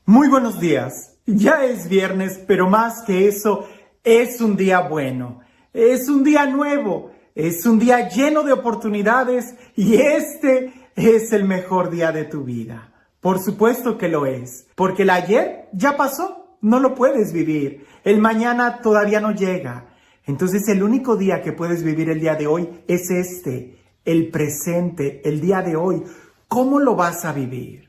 Muy buenos días. Ya es viernes, pero más que eso, es un día bueno. Es un día nuevo. Es un día lleno de oportunidades y este es el mejor día de tu vida. Por supuesto que lo es, porque el ayer ya pasó, no lo puedes vivir. El mañana todavía no llega. Entonces el único día que puedes vivir el día de hoy es este, el presente, el día de hoy. ¿Cómo lo vas a vivir?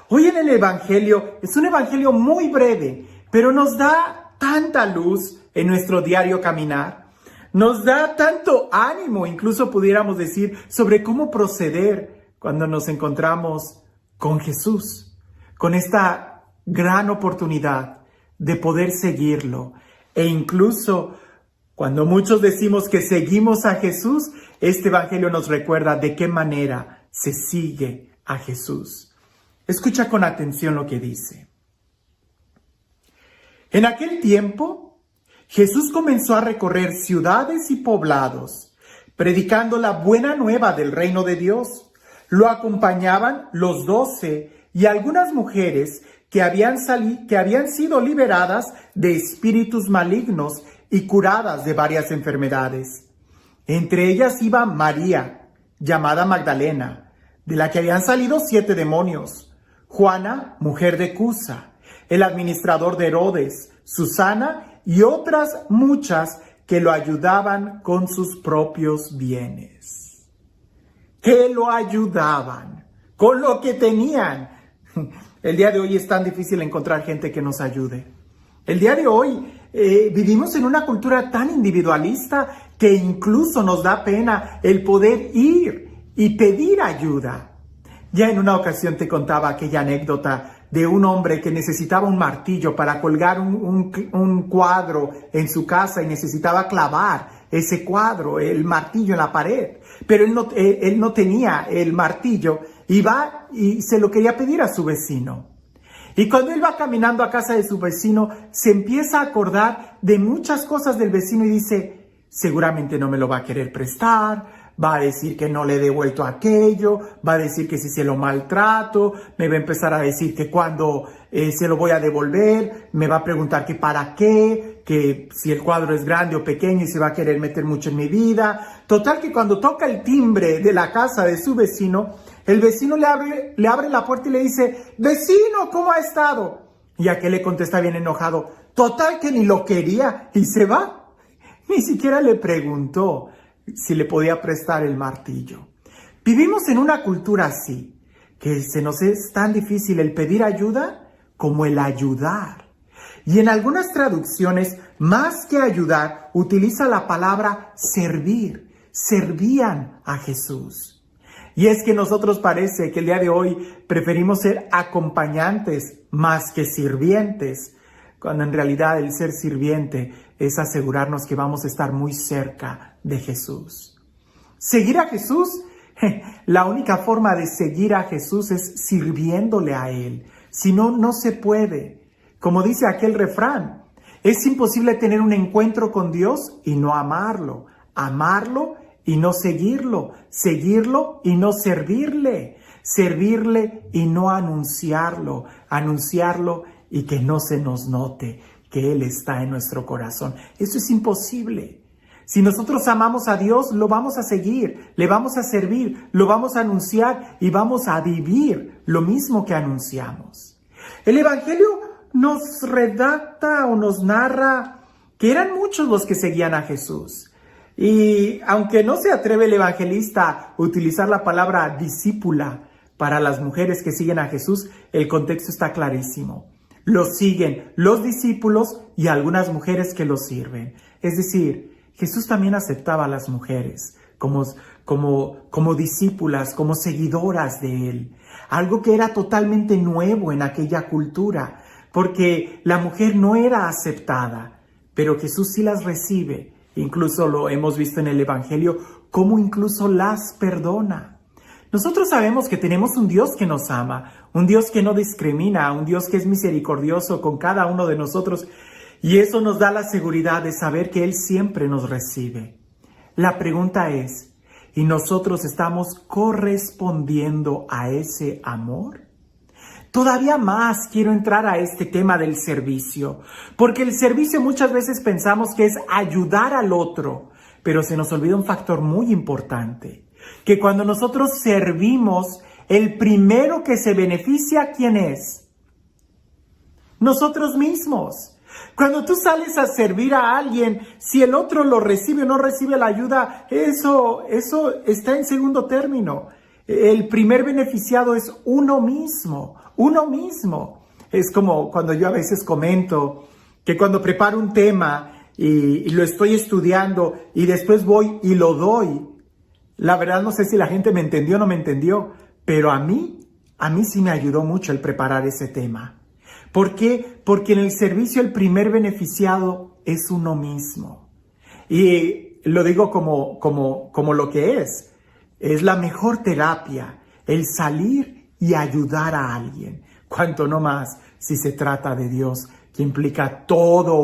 Hoy en el Evangelio es un Evangelio muy breve, pero nos da tanta luz en nuestro diario caminar. Nos da tanto ánimo, incluso pudiéramos decir, sobre cómo proceder cuando nos encontramos con Jesús, con esta gran oportunidad de poder seguirlo. E incluso cuando muchos decimos que seguimos a Jesús, este Evangelio nos recuerda de qué manera se sigue a Jesús. Escucha con atención lo que dice. En aquel tiempo, Jesús comenzó a recorrer ciudades y poblados, predicando la buena nueva del reino de Dios. Lo acompañaban los 12 y algunas mujeres que habían sido liberadas de espíritus malignos y curadas de varias enfermedades. Entre ellas iba María, llamada Magdalena, de la que habían salido 7 demonios. Juana, mujer de Cusa, el administrador de Herodes, Susana y otras muchas que lo ayudaban con sus propios bienes. Que lo ayudaban con lo que tenían. El día de hoy es tan difícil encontrar gente que nos ayude. El día de hoy vivimos en una cultura tan individualista que incluso nos da pena el poder ir y pedir ayuda. Ya en una ocasión te contaba aquella anécdota de un hombre que necesitaba un martillo para colgar un cuadro en su casa y necesitaba clavar ese cuadro, el martillo en la pared. Pero él no tenía el martillo y va y se lo quería pedir a su vecino. Y cuando él va caminando a casa de su vecino, se empieza a acordar de muchas cosas del vecino y dice, seguramente no me lo va a querer prestar, va a decir que no le he devuelto aquello, va a decir que si se lo maltrato, me va a empezar a decir que cuando se lo voy a devolver, me va a preguntar que para qué, que si el cuadro es grande o pequeño y se va a querer meter mucho en mi vida. Total que cuando toca el timbre de la casa de su vecino, el vecino le abre la puerta y le dice, vecino, ¿cómo ha estado? Y aquel le contesta bien enojado, total que ni lo quería y se va. Ni siquiera le preguntó si le podía prestar el martillo. Vivimos en una cultura así, que se nos es tan difícil el pedir ayuda como el ayudar. Y en algunas traducciones, más que ayudar, utiliza la palabra servir. Servían a Jesús. Y es que nosotros parece que el día de hoy preferimos ser acompañantes más que sirvientes, cuando en realidad el ser sirviente es asegurarnos que vamos a estar muy cerca de Jesús. Seguir a Jesús, la única forma de seguir a Jesús es sirviéndole a Él. Si no, no se puede. Como dice aquel refrán, es imposible tener un encuentro con Dios y no amarlo. Amarlo y no seguirlo. Seguirlo y no servirle. Servirle y no anunciarlo. Anunciarlo y que no se nos note que Él está en nuestro corazón. Eso es imposible. Si nosotros amamos a Dios, lo vamos a seguir, le vamos a servir, lo vamos a anunciar y vamos a vivir lo mismo que anunciamos. El Evangelio nos redacta o nos narra que eran muchos los que seguían a Jesús. Y aunque no se atreve el evangelista a utilizar la palabra discípula para las mujeres que siguen a Jesús, el contexto está clarísimo. Los siguen los discípulos y algunas mujeres que los sirven. Es decir, Jesús también aceptaba a las mujeres como discípulas, como seguidoras de Él. Algo que era totalmente nuevo en aquella cultura, porque la mujer no era aceptada, pero Jesús sí las recibe. Incluso lo hemos visto en el Evangelio, cómo incluso las perdona. Nosotros sabemos que tenemos un Dios que nos ama, un Dios que no discrimina, un Dios que es misericordioso con cada uno de nosotros. Y eso nos da la seguridad de saber que Él siempre nos recibe. La pregunta es, ¿y nosotros estamos correspondiendo a ese amor? Todavía más quiero entrar a este tema del servicio, porque el servicio muchas veces pensamos que es ayudar al otro, pero se nos olvida un factor muy importante, que cuando nosotros servimos, el primero que se beneficia, ¿quién es? Nosotros mismos. Cuando tú sales a servir a alguien, si el otro lo recibe o no recibe la ayuda, eso está en segundo término. El primer beneficiado es uno mismo, uno mismo. Es como cuando yo a veces comento que cuando preparo un tema y lo estoy estudiando y después voy y lo doy, la verdad no sé si la gente me entendió o no me entendió, pero a mí sí me ayudó mucho el preparar ese tema. ¿Por qué? Porque en el servicio el primer beneficiado es uno mismo. Y lo digo como lo que es. Es la mejor terapia, el salir y ayudar a alguien. Cuanto no más si se trata de Dios, que implica todo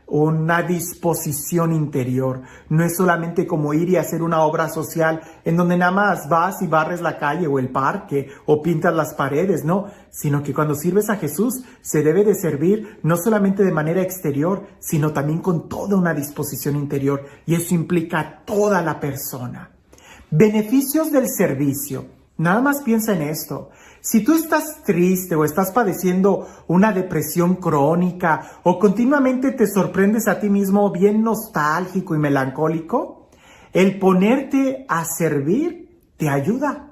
una disposición interior. No es solamente como ir y hacer una obra social en donde nada más vas y barres la calle o el parque o pintas las paredes, no, sino que cuando sirves a Jesús se debe de servir no solamente de manera exterior, sino también con toda una disposición interior, y eso implica toda la persona. Beneficios del servicio. Nada más piensa en esto. Si tú estás triste o estás padeciendo una depresión crónica o continuamente te sorprendes a ti mismo bien nostálgico y melancólico, el ponerte a servir te ayuda.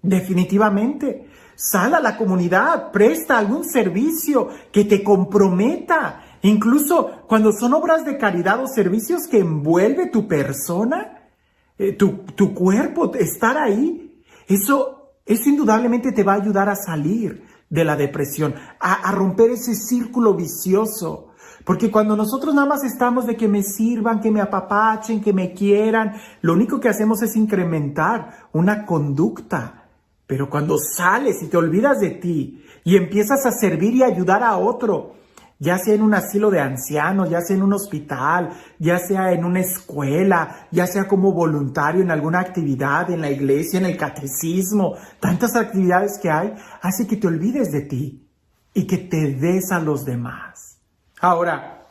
Definitivamente. Sal a la comunidad, presta algún servicio que te comprometa. Incluso cuando son obras de caridad o servicios que envuelve tu persona, tu cuerpo, estar ahí, eso indudablemente te va a ayudar a salir de la depresión, a romper ese círculo vicioso. Porque cuando nosotros nada más estamos de que me sirvan, que me apapachen, que me quieran, lo único que hacemos es incrementar una conducta. Pero cuando sales y te olvidas de ti y empiezas a servir y ayudar a otro, ya sea en un asilo de ancianos, ya sea en un hospital, ya sea en una escuela, ya sea como voluntario en alguna actividad, en la iglesia, en el catecismo, tantas actividades que hay, hace que te olvides de ti y que te des a los demás. Ahora,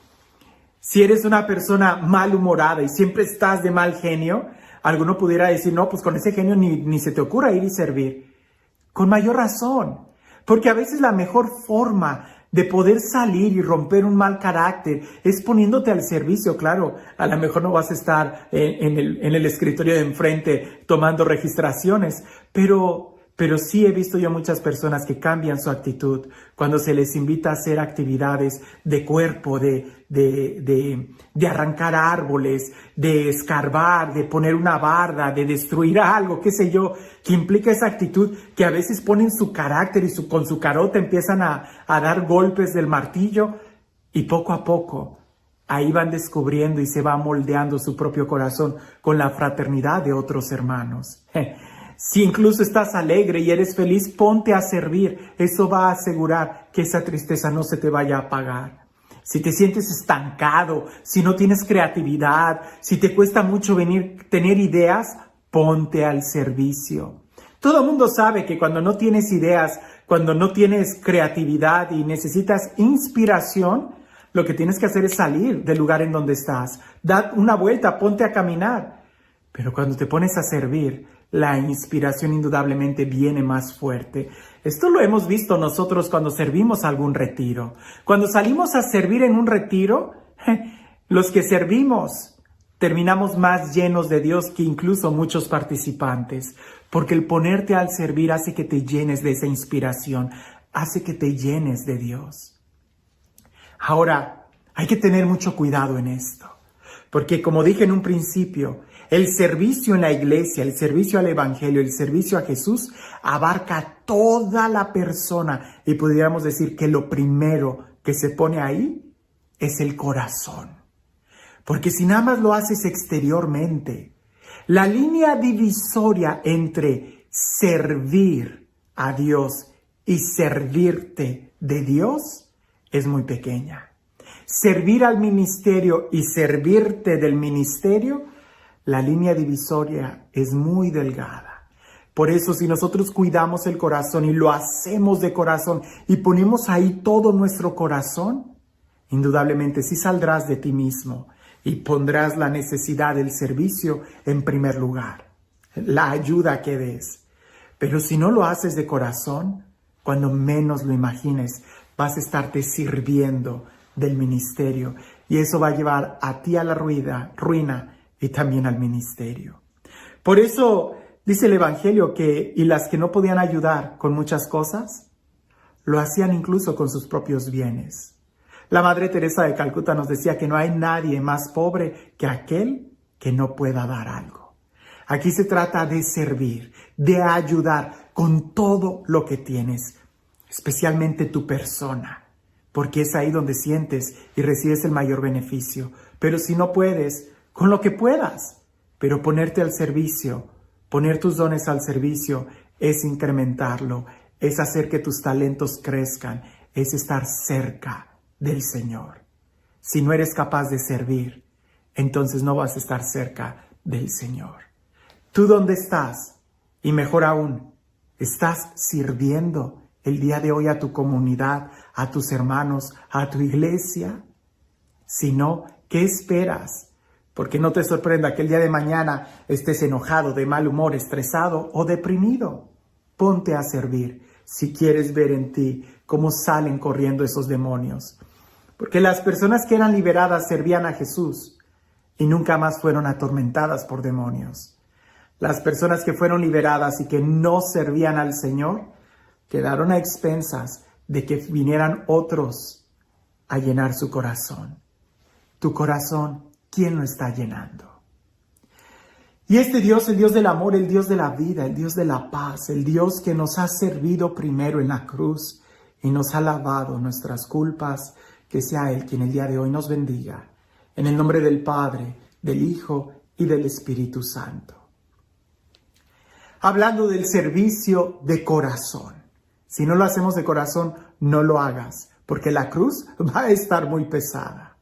si eres una persona malhumorada y siempre estás de mal genio, alguno pudiera decir, no, pues con ese genio ni se te ocurra ir y servir. Con mayor razón, porque a veces la mejor forma de poder salir y romper un mal carácter es poniéndote al servicio. Claro, a lo mejor no vas a estar en el escritorio de enfrente tomando registraciones, pero sí he visto yo muchas personas que cambian su actitud cuando se les invita a hacer actividades de cuerpo, de arrancar árboles, de escarbar, de poner una barda, de destruir algo, qué sé yo, que implica esa actitud que a veces ponen su carácter y con su carota empiezan a dar golpes del martillo, y poco a poco ahí van descubriendo y se va moldeando su propio corazón con la fraternidad de otros hermanos. Si incluso estás alegre y eres feliz, ponte a servir. Eso va a asegurar que esa tristeza no se te vaya a apagar. Si te sientes estancado, si no tienes creatividad, si te cuesta mucho tener ideas, ponte al servicio. Todo el mundo sabe que cuando no tienes ideas, cuando no tienes creatividad y necesitas inspiración, lo que tienes que hacer es salir del lugar en donde estás. Da una vuelta, ponte a caminar. Pero cuando te pones a servir, la inspiración indudablemente viene más fuerte. Esto lo hemos visto nosotros cuando servimos a algún retiro. Cuando salimos a servir en un retiro, los que servimos terminamos más llenos de Dios que incluso muchos participantes, porque el ponerte al servir hace que te llenes de esa inspiración, hace que te llenes de Dios. Ahora, hay que tener mucho cuidado en esto, porque como dije en un principio, el servicio en la iglesia, el servicio al evangelio, el servicio a Jesús abarca a toda la persona, y pudiéramos decir que lo primero que se pone ahí es el corazón. Porque si nada más lo haces exteriormente, la línea divisoria entre servir a Dios y servirte de Dios es muy pequeña. Servir al ministerio y servirte del ministerio, la línea divisoria es muy delgada. Por eso, si nosotros cuidamos el corazón y lo hacemos de corazón y ponemos ahí todo nuestro corazón, indudablemente sí saldrás de ti mismo y pondrás la necesidad del servicio en primer lugar, la ayuda que des. Pero si no lo haces de corazón, cuando menos lo imagines, vas a estarte sirviendo del ministerio y eso va a llevar a ti a la ruina y también al ministerio. Por eso dice el Evangelio y las que no podían ayudar con muchas cosas, lo hacían incluso con sus propios bienes. La Madre Teresa de Calcuta nos decía que no hay nadie más pobre que aquel que no pueda dar algo. Aquí se trata de servir, de ayudar con todo lo que tienes, especialmente tu persona, porque es ahí donde sientes y recibes el mayor beneficio. Pero si no puedes, con lo que puedas, pero ponerte al servicio, poner tus dones al servicio es incrementarlo, es hacer que tus talentos crezcan, es estar cerca del Señor. Si no eres capaz de servir, entonces no vas a estar cerca del Señor. ¿Tú dónde estás? Y mejor aún, ¿estás sirviendo el día de hoy a tu comunidad, a tus hermanos, a tu iglesia? Si no, ¿qué esperas? Porque no te sorprenda que el día de mañana estés enojado, de mal humor, estresado o deprimido. Ponte a servir si quieres ver en ti cómo salen corriendo esos demonios. Porque las personas que eran liberadas servían a Jesús y nunca más fueron atormentadas por demonios. Las personas que fueron liberadas y que no servían al Señor quedaron a expensas de que vinieran otros a llenar su corazón. Tu corazón, ¿quién lo está llenando? Y este Dios, el Dios del amor, el Dios de la vida, el Dios de la paz, el Dios que nos ha servido primero en la cruz y nos ha lavado nuestras culpas, que sea Él quien el día de hoy nos bendiga. En el nombre del Padre, del Hijo y del Espíritu Santo. Hablando del servicio de corazón. Si no lo hacemos de corazón, no lo hagas, porque la cruz va a estar muy pesada.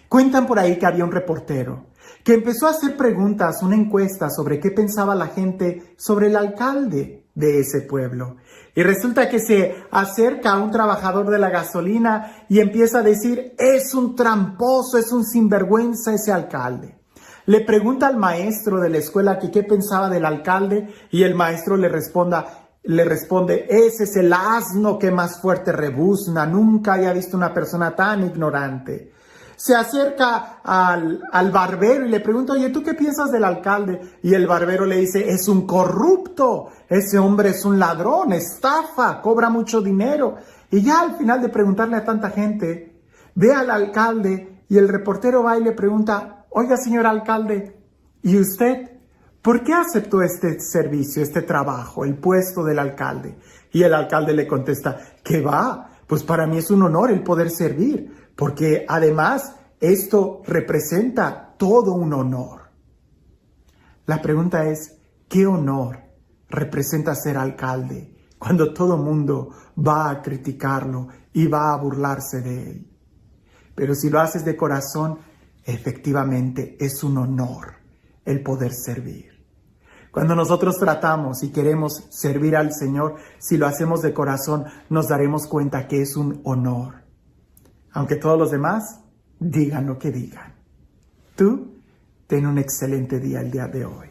Cuentan por ahí que había un reportero que empezó a hacer preguntas, una encuesta sobre qué pensaba la gente sobre el alcalde de ese pueblo. Y resulta que se acerca a un trabajador de la gasolina y empieza a decir, es un tramposo, es un sinvergüenza ese alcalde. Le pregunta al maestro de la escuela que qué pensaba del alcalde y el maestro le responde, ese es el asno que más fuerte rebuzna, nunca haya visto una persona tan ignorante. Se acerca al barbero y le pregunta, oye, ¿tú qué piensas del alcalde? Y el barbero le dice, es un corrupto, ese hombre es un ladrón, estafa, cobra mucho dinero. Y ya al final de preguntarle a tanta gente, ve al alcalde y el reportero va y le pregunta, oiga, señor alcalde, ¿y usted por qué aceptó este servicio, este trabajo, el puesto del alcalde? Y el alcalde le contesta, ¿qué va? Pues para mí es un honor el poder servir, porque además esto representa todo un honor. La pregunta es, ¿qué honor representa ser alcalde cuando todo mundo va a criticarlo y va a burlarse de él? Pero si lo haces de corazón, efectivamente es un honor el poder servir. Cuando nosotros tratamos y queremos servir al Señor, si lo hacemos de corazón, nos daremos cuenta que es un honor. Aunque todos los demás digan lo que digan. Tú ten un excelente día el día de hoy.